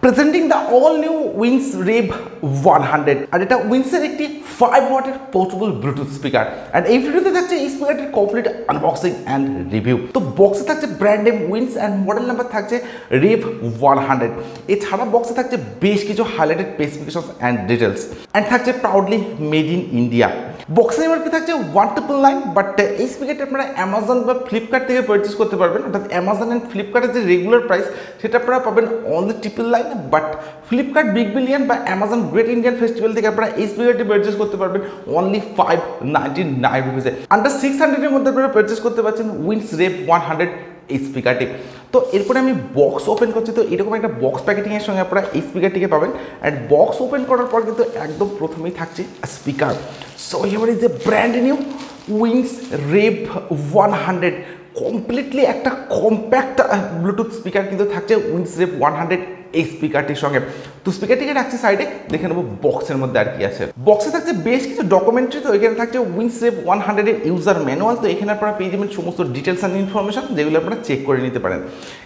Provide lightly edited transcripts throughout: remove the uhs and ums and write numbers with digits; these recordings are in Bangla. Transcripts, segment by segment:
Presenting the all new Wings Rave 100 আর এটা উইন্সের একটি 5 ওয়াটের পোর্টেবল ব্লুটুথ স্পিকার। অ্যান্ড এই ভিডিওতে থাকছে এই স্পিকারটির কমপ্লিট আনবক্সিং অ্যান্ড রিভিউ। তো বক্সে থাকছে brand name Wings and model number থাকছে রেভ 100। এছাড়া বক্সে থাকছে বেশ কিছু highlighted specifications and details and থাকছে প্রাউডলি মেড ইন ইন্ডিয়া। বক্সের এমআরপি থাকছে 199, বাট এই স্পিকারটি আপনারা অ্যামাজন বা ফ্লিপকার্ট থেকে পারচেস করতে পারবেন। অর্থাৎ অ্যামাজন অ্যান্ড ফ্লিপকার্টের যে রেগুলার প্রাইস সেটা আপনারা পাবেন only 999, but Flipkart big billion বা অ্যামাজন গ্রেট ইন্ডিয়ান ফেস্টিভ্যাল থেকে আপনারা এই স্পিকারটি পারচেস করতে পারবেন অনলি 599 রুপিসে। আন্ডার 600 এর মধ্যে আপনারা পারচেস করতে পারছেন উইন্স রেভ 100 এই স্পিকারটি। তো এরপরে আমি বক্স ওপেন করছি। তো এরকম একটা বক্স প্যাকেটিংয়ের সঙ্গে আপনারা এই স্পিকারটিকে পাবেন। অ্যান্ড বক্স ওপেন করার পর কিন্তু একদম প্রথমেই থাকছে speaker. So here is a brand new Wings Rave 100, completely একটা কম্প্যাক্ট ব্লুটুথ স্পিকার কিন্তু থাকছে উইন্স রেভ 100 এই স্পিকারটির সঙ্গে। তো স্পিকারটিকে রাখছি সাইডে, দেখে নেবো বক্সের মধ্যে আর কি আছে। বক্সে থাকছে বেশ কিছু ডকুমেন্টারি। তো এখানে থাকছে উইন্স রেভ 100 এর ইউজার ম্যানুয়াল। তো এখানে আপনারা পেয়ে যাবেন সমস্ত ডিটেলস অ্যান্ড ইনফরমেশন, যেগুলো আপনারা চেক করে নিতে পারেন।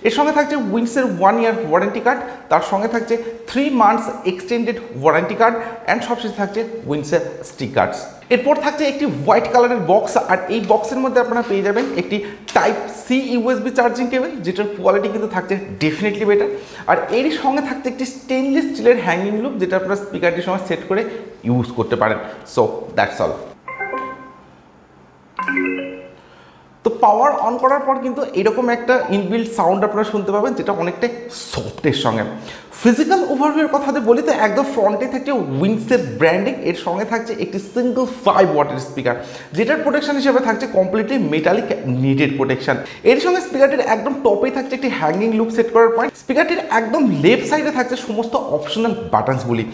এর সঙ্গে থাকছে উইন্সের 1 ইয়ার ওয়ারেন্টি কার্ড, তার সঙ্গে থাকছে 3 months extended warranty card and সবশেষে থাকছে উইন্সের স্টিকার্স। এরপর থাকছে একটি হোয়াইট কালারের বক্স, আর এই বক্সের মধ্যে আপনারা পেয়ে যাবেন একটি type C USB charging cable, যেটার কোয়ালিটি কিন্তু থাকছে ডেফিনেটলি বেটার। আর এরই সঙ্গে থাকছে একটি স্টেনলেস স্টিলের হ্যাঙ্গিং লুপ, যেটা আপনারা স্পিকারটির সময় সেট করে ইউজ করতে পারেন। So that's all. তো পাওয়ার অন করার পর কিন্তু এরকম একটা ইনবিল্ট সাউন্ড আপনারা শুনতে পাবেন, যেটা অনেকটাই সফটের সঙ্গে। ফিজিক্যাল ওভারভিউর কথা বলি তো একদম ফ্রন্টে থাকছে উইন্সের ব্র্যান্ডিং, এর সঙ্গে থাকছে একটি সিঙ্গল 5 ওয়াটের স্পিকার, যেটার প্রোটেকশন হিসেবে থাকছে কমপ্লিটলি মেটালিক নিডেড প্রোটেকশন। এর সঙ্গে স্পিকারটির একদম টপেই থাকছে একটি হ্যাঙ্গিং লুপ সেট করার পয়েন্ট। স্পিকারটির একদম লেফট সাইডে থাকছে সমস্ত অপশনাল বাটনসগুলি।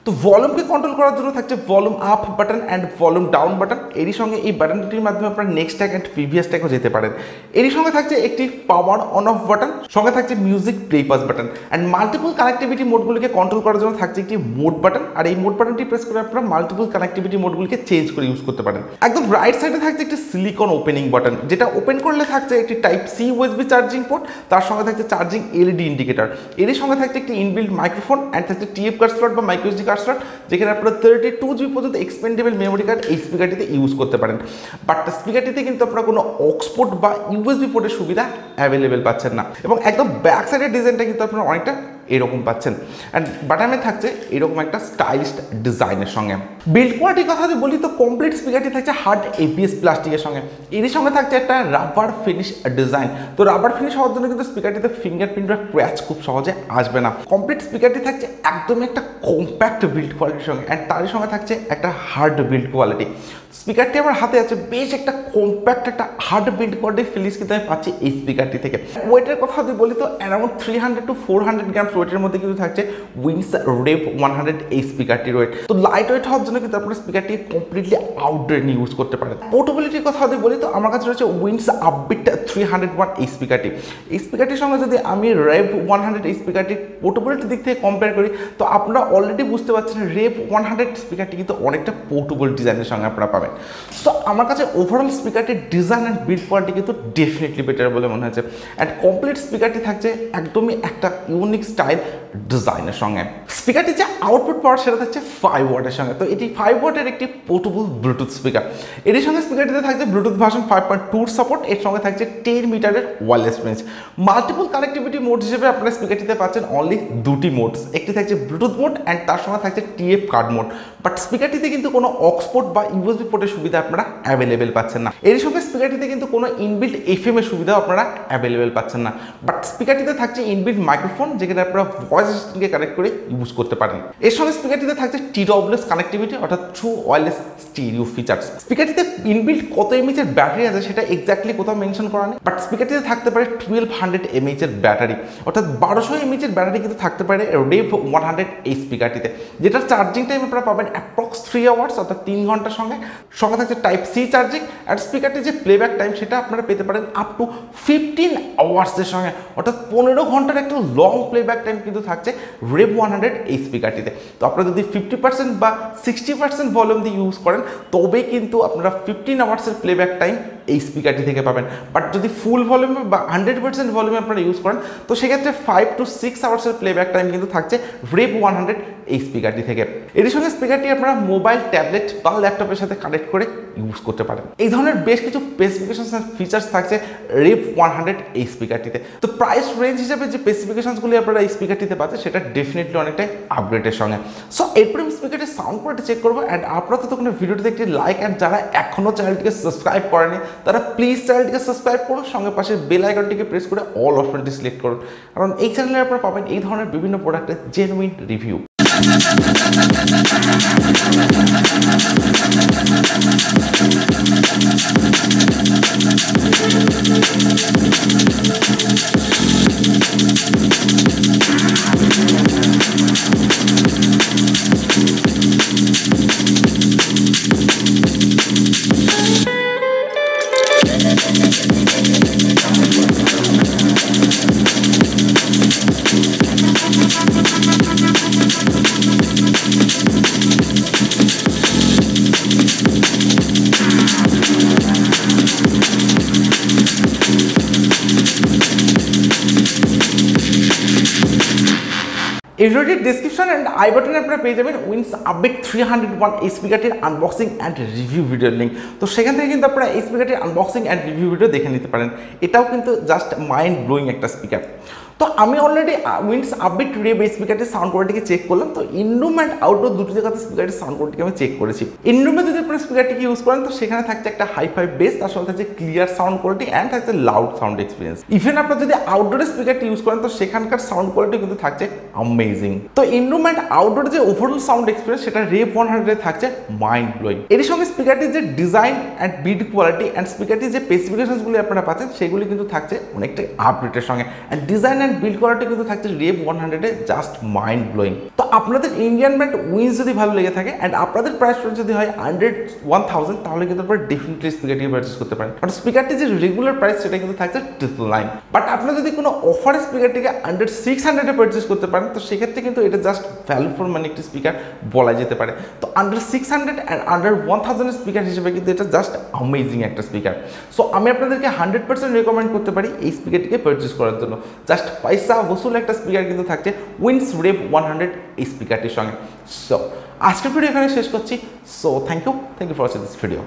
তো ভলিউমকে কন্ট্রোল করার জন্য থাকছে volume up button and volume down button. এরই সঙ্গে এই বাটনটির মাধ্যমে আপনারা নেক্সট ট্যাগ অ্যান্ড প্রিভিয়াস ট্যাগও যেতে পারেন। এরই সঙ্গে থাকছে একটি পাওয়ার অন অফ বাটন, সঙ্গে থাকছে music play pause button and multiple connectivity মোডগুলিকে কন্ট্রোল করার জন্য থাকছে একটি মোড বাটন। আর এই মোড বাটনটি প্রেস করে আপনারা মাল্টিপল কানেক্টিভিটি মোডগুলিকে চেঞ্জ করে ইউজ করতে পারেন। একদম রাইট সাইডে থাকছে একটি সিলিকন ওপেনিং বাটন, যেটা ওপেন করলে থাকছে একটি type C USB charging port, তার সঙ্গে থাকছে চার্জিং এলইডি ইন্ডিকেটর। এরই সঙ্গে থাকছে একটি ইনবিল্ট মাইক্রোফোন অ্যান্ড থাকছে টিএফ কার্ড স্লট বা মাইক্রোএসডি কার্ড স্লট, যেখানে আপনারা 32 জিবি পর্যন্ত এক্সপেন্ডেবল মেমোরি কার্ড এই স্পিকারটিতে ইউজ করতে পারেন। বাট স্পিকারটিতে কিন্তু আপনারা কোনো অক্সপোর্ট বা ইউএসবি পোর্টের সুবিধা অ্যাভেলেবেল পাচ্ছেন না। এবং একদম ব্যাক সাইডের ডিজাইনটা কিন্তু আপনারা অনেকটা এরকম পাচ্ছেন। অ্যান্ড বাটামে থাকছে এরকম একটা স্টাইলিশ ডিজাইনের সঙ্গে। বিল্ড কোয়ালিটির কথা যদি বলি তো কমপ্লিট স্পিকারটি থাকছে হার্ড এপিএস প্লাস্টিকের সঙ্গে। এরই সঙ্গে থাকছে একটা রাবার ফিনিশ ডিজাইন। তো রাবার ফিনিশ হওয়ার জন্য কিন্তু স্পিকারটিতে ফিঙ্গারপ্রিন্ট বা ক্র্যাচ খুব সহজে আসবে না। কমপ্লিট স্পিকারটি থাকছে একদমই একটা কম্প্যাক্ট বিল্ড কোয়ালিটির সঙ্গে, অ্যান্ড তারই সঙ্গে থাকছে একটা হার্ড বিল্ড কোয়ালিটি। স্পিকারটি আমার হাতে আছে, বেশ একটা কম্প্যাক্ট একটা হার্ড বিল্ড কোয়ালিটি ফিলিংস কিন্তু আমি পাচ্ছি এই স্পিকারটি থেকে। ওয়েটের কথা যদি বলি তো অ্যারাউন্ড 300 to 400 গ্রামস ওয়েটের মধ্যে কিন্তু থাকছে উইন্স রেভ 100 এই স্পিকারটির ওয়েট। তো লাইট ওয়েট হওয়ার জন্য কিন্তু আপনারা স্পিকারটি কমপ্লিটলি আউটডোর নিয়ে ইউজ করতে পারেন। পোর্টেবিলিটির কথা যদি বলি তো আমার কাছে রয়েছে উইন্স আপবিট 301 এই স্পিকারটি। এই স্পিকারটির সঙ্গে যদি আমি রেভ 100 এই স্পিকারটির পোর্টেবিলিটির দিক থেকে কম্পেয়ার করি তো আপনারা অলরেডি বুঝতে পারছেন রেভ 100 স্পিকারটি কিন্তু অনেকটা পোর্টেবল ডিজাইনের সঙ্গে আপনারা পাবেন। সো আমার কাছে ওভারঅল স্পিকারটির ডিজাইন অ্যান্ড বিল্ড কোয়ালিটি কিন্তু ডেফিনেটলি বেটার বলে মনে হচ্ছে। অ্যান্ড কমপ্লিট স্পিকারটি থাকছে একদমই একটা ইউনিক স্টাইল ডিজাইনের সঙ্গে। স্পিকারটি যে আউটপুট পাওয়ার সেটা থাকছে 5 ওয়াটের সঙ্গে। তো এটি 5 ওয়াটের একটি পোর্টেবল ব্লুটুথ স্পিকার। এর সঙ্গে স্পিকারটিতে থাকছে ব্লুটুথ ভার্সন 5.2 সাপোর্ট। এর সঙ্গে থাকছে 10 মিটারের wireless range. Multiple connectivity mode হিসেবে আপনারা স্পিকারটিতে পাচ্ছেন অনলি 2টি মোডস, একটি থাকছে ব্লুটুথ মোড অ্যান্ড তার সঙ্গে থাকছে টিএফ কার্ড মোড। বাট স্পিকারটিতে কিন্তু কোনো অক্সপোর্ট বা ইউএসবি পোর্টের সুবিধা আপনারা অ্যাভেলেবেল পাচ্ছেন না। এর সঙ্গে স্পিকারটিতে কিন্তু কোনো ইনবিল্ট এফএম এর সুবিধাও আপনারা অ্যাভেলেবেল পাচ্ছেন না। বাট স্পিকারটিতে থাকছে ইনবিল্ট মাইক্রোফোন, যেখানে আপনারা ভয়েস অ্যাসিস্ট্যান্টকে কানেক্ট করে ইউজ করতে পারেন। এর সঙ্গে স্পিকারটিতে থাকছে TWS কানেক্টিভিটি, অর্থাৎ ট্রু ওয়্যারলেস স্টিরিও ফিচার্স। স্পিকারটিতে ইনবিল্ট কত এমএইচ এর ব্যাটারি আছে সেটা এক্স্যাক্টলি কোথাও মেনশন করা নেই, বাট স্পিকারটিতে থাকতে পারে 1200 এমএইচ এর ব্যাটারি, অর্থাৎ 1200 এমএইচ এর ব্যাটারি কিন্তু থাকতে পারে রেভ 100 এই স্পিকারটিতে, যেটার চার্জিং টাইম আপনারা পাবেন অ্যাপ্রক্স 3 আওয়ার্স, অর্থাৎ 3 ঘন্টার সঙ্গে থাকছে টাইপ সি চার্জিং। আর স্পিকারটির যে প্লেব্যাক টাইম সেটা আপনারা পেতে পারেন আপ টু 15 আওয়ার্সের সঙ্গে, অর্থাৎ 15 ঘন্টার একটা লং প্লেব্যাক টাইম কিন্তু থাকছে রেভ 100 এই স্পিকারটিতে। তো আপনারা যদি 50% বা 60% ভলিউম দিয়ে ইউজ করেন তবেই কিন্তু আপনারা 15 আওয়ার্সের প্লেব্যাক টাইম এই স্পিকারটি থেকে পাবেন। বাট যদি ফুল ভলিউমে বা 100% ভলিউমে আপনারা ইউজ করেন তো সেক্ষেত্রে 5 to 6 আওয়ার্সের প্লেব্যাক টাইম কিন্তু থাকছে Rave 100 এই স্পিকারটি থেকে। এর সঙ্গে স্পিকারটি আপনারা মোবাইল, ট্যাবলেট বা ল্যাপটপের সাথে কানেক্ট করে ইউজ করতে পারেন। এই ধরনের বেশ কিছু স্পেসিফিকেশনস এন্ড ফিচার্স থাকছে Rave 100 এই স্পিকারটিতে। তো প্রাইস রেঞ্জ হিসাবে যে স্পেসিফিকেশনসগুলি আপনারা এই স্পিকারটিতে পাচ্ছেন সেটা ডেফিনেটলি অনেকটাই আপগ্রেডের সঙ্গে। সো এরপরে আমি স্পিকারটির সাউন্ড কোয়ালিটি চেক করবো অ্যান্ড আপনারা ততক্ষণ ভিডিওটিতে একটি লাইক অ্যান্ড যারা এখনও চ্যানেলটিকে সাবস্ক্রাইব করেনি তারা প্লিজ চ্যানেলটিকে সাবস্ক্রাইব করুন, সঙ্গে পাশের বেল আইকনটিকে প্রেস করে অল অপশনটি সিলেক্ট করুন, কারণ এই চ্যানেলে আপনারা পাবেন এই ধরনের বিভিন্ন প্রোডাক্টের জেনুইন রিভিউ। এই ভিডিওটির ডেসক্রিপশন অ্যান্ড আই বাটনে আপনারা পেয়ে যাবেন উইন্স আপবিট 301 এই স্পিকারটির আনবক্সিং অ্যান্ড রিভিউ ভিডিওর লিঙ্ক। তো সেখান থেকে কিন্তু আপনারা এই স্পিকারটির আনবক্সিং অ্যান্ড রিভিউ ভিডিও দেখে নিতে পারেন। এটাও কিন্তু জাস্ট মাইন্ড ব্লোয়িং একটা স্পিকার। তো আমি অলরেডি উইন্স আপবিট রেভ এই স্পিকারটির সাউন্ড কোয়ালিটিকে চেক করলাম। তো ইনরুম অ্যান্ড আউটডোর দুটো জায়গাতে স্পিকারটির সাউন্ড কোয়ালিটিকে আমি চেক করেছি। ইনরুমে যদি আপনারা স্পিকারটিকে ইউজ করেন তো সেখানে থাকছে একটা হাই-ফাই বেস, তার সাথে থাকছে ক্লিয়ার সাউন্ড কোয়ালিটি অ্যান্ড থাকছে লাউড সাউন্ড এক্সপিরিয়েন্স। ইভেন আপনারা যদি আউটডোরে স্পিকারটি ইউজ করেন তো সেখানকার সাউন্ড কোয়ালিটি কিন্তু থাকছে অ্যামেজিং। তো ইনরুম অ্যান্ড আউটডোর যে ওভারঅল সাউন্ড এক্সপিরিয়েন্স সেটা রেভ 100 থাকছে মাইন্ড ব্লোয়িং। এর সঙ্গে স্পিকারটির যে design and build quality and স্পিকারটির যে স্পেসিফিকেশনসগুলি আপনারা পাচ্ছেন সেগুলি কিন্তু থাকছে অনেকটাই আপডেটের সঙ্গে, and design and build quality কিন্তু থাকছে রেভ 100 এ জাস্ট মাইন্ড ব্লোয়িং। তো আপনাদের ইন্ডিয়ান ব্র্যান্ড উইন্স যদি ভালো লেগে থাকে অ্যান্ড আপনাদের প্রাইস রেঞ্জ যদি হয় 1000 তাহলে কিন্তু আপনারা ডেফিনেটলি স্পিকারটি পারচেজ করতে পারেন। কারণ স্পিকারটি যে রেগুলার প্রাইস সেটা কিন্তু থাকছে 999। বাট আপনারা যদি কোনো অফারে স্পিকারটিকে 600 পারচেজ করতে পারেন তো সেক্ষেত্রে কিন্তু এটা জাস্ট ভ্যালু ফর মানি একটি স্পিকার বলা যেতে পারে। তো 600 অ্যান্ড 1000 স্পিকার হিসেবে কিন্তু এটা জাস্ট অ্যামেজিং একটা স্পিকার। সো আমি আপনাদেরকে 100% রেকমেন্ড করতে পারি এই স্পিকারটিকে পারচেজ করার জন্য। জাস্ট পয়সা বসুল একটা স্পিকার কিন্তু থাকছে উইন্স রেভ 100 এই স্পিকারটির সঙ্গে। সো আজকের ভিডিও এখানে শেষ করছি। So thank you for watching this video.